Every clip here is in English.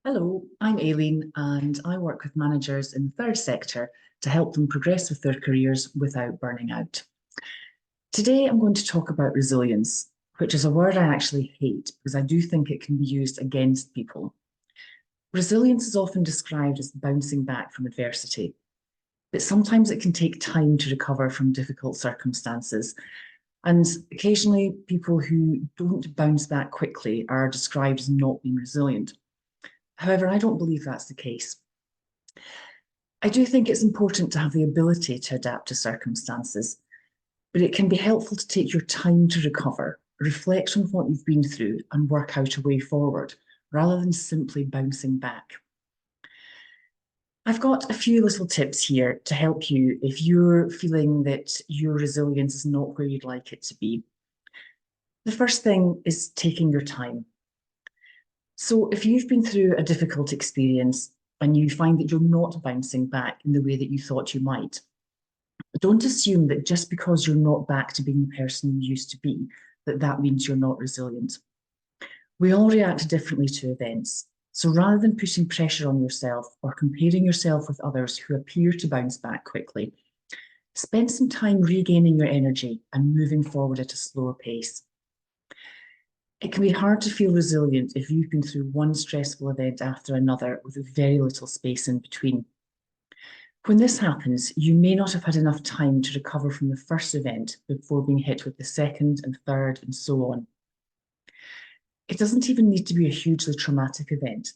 Hello, I'm Aileen and I work with managers in the third sector to help them progress with their careers without burning out. Today I'm going to talk about resilience, which is a word I actually hate because I do think it can be used against people. Resilience is often described as bouncing back from adversity, but sometimes it can take time to recover from difficult circumstances. And occasionally people who don't bounce back quickly are described as not being resilient. However, I don't believe that's the case. I do think it's important to have the ability to adapt to circumstances, but it can be helpful to take your time to recover, reflect on what you've been through, and work out a way forward, rather than simply bouncing back. I've got a few little tips here to help you if you're feeling that your resilience is not where you'd like it to be. The first thing is taking your time. So if you've been through a difficult experience and you find that you're not bouncing back in the way that you thought you might, don't assume that just because you're not back to being the person you used to be, that means you're not resilient. We all react differently to events. So rather than putting pressure on yourself or comparing yourself with others who appear to bounce back quickly, spend some time regaining your energy and moving forward at a slower pace. It can be hard to feel resilient if you've been through one stressful event after another with very little space in between. When this happens, you may not have had enough time to recover from the first event before being hit with the second and third and so on. It doesn't even need to be a hugely traumatic event.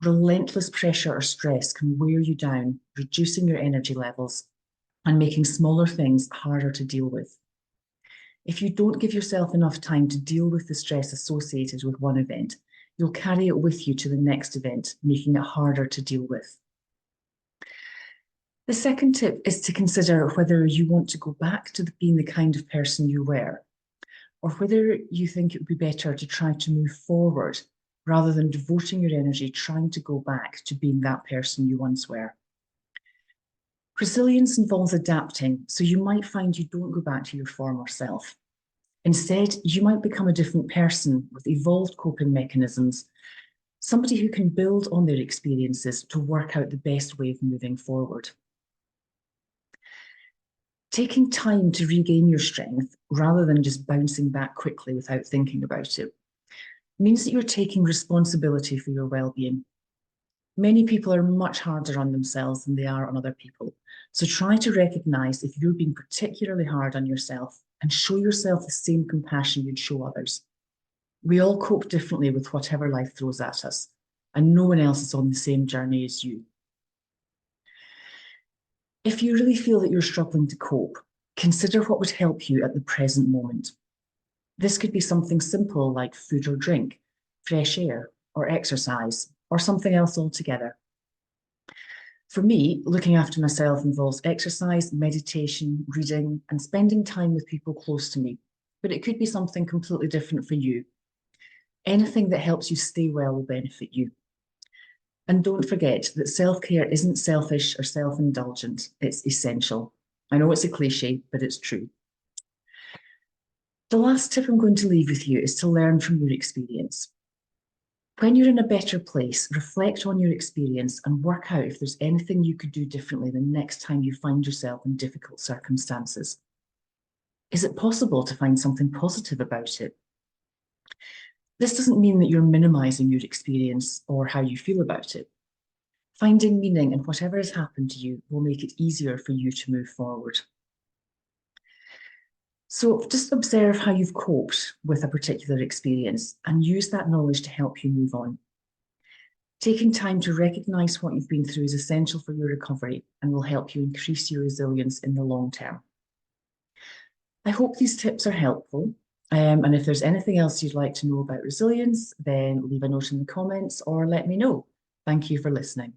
Relentless pressure or stress can wear you down, reducing your energy levels and making smaller things harder to deal with. If you don't give yourself enough time to deal with the stress associated with one event, you'll carry it with you to the next event, making it harder to deal with. The second tip is to consider whether you want to go back to being the kind of person you were, or whether you think it would be better to try to move forward rather than devoting your energy trying to go back to being that person you once were. Resilience involves adapting, so you might find you don't go back to your former self. Instead, you might become a different person with evolved coping mechanisms, somebody who can build on their experiences to work out the best way of moving forward. Taking time to regain your strength rather than just bouncing back quickly without thinking about it means that you're taking responsibility for your well-being. Many people are much harder on themselves than they are on other people. So try to recognize if you're being particularly hard on yourself and show yourself the same compassion you'd show others. We all cope differently with whatever life throws at us, and no one else is on the same journey as you. If you really feel that you're struggling to cope, consider what would help you at the present moment. This could be something simple like food or drink, fresh air, or exercise, or something else altogether. For me, looking after myself involves exercise, meditation, reading, and spending time with people close to me. But it could be something completely different for you. Anything that helps you stay well will benefit you. And don't forget that self-care isn't selfish or self-indulgent, it's essential. I know it's a cliche, but it's true. The last tip I'm going to leave with you is to learn from your experience. When you're in a better place, reflect on your experience and work out if there's anything you could do differently the next time you find yourself in difficult circumstances. Is it possible to find something positive about it? This doesn't mean that you're minimizing your experience or how you feel about it. Finding meaning in whatever has happened to you will make it easier for you to move forward. So just observe how you've coped with a particular experience and use that knowledge to help you move on. Taking time to recognize what you've been through is essential for your recovery and will help you increase your resilience in the long term. I hope these tips are helpful. And if there's anything else you'd like to know about resilience, then leave a note in the comments or let me know. Thank you for listening.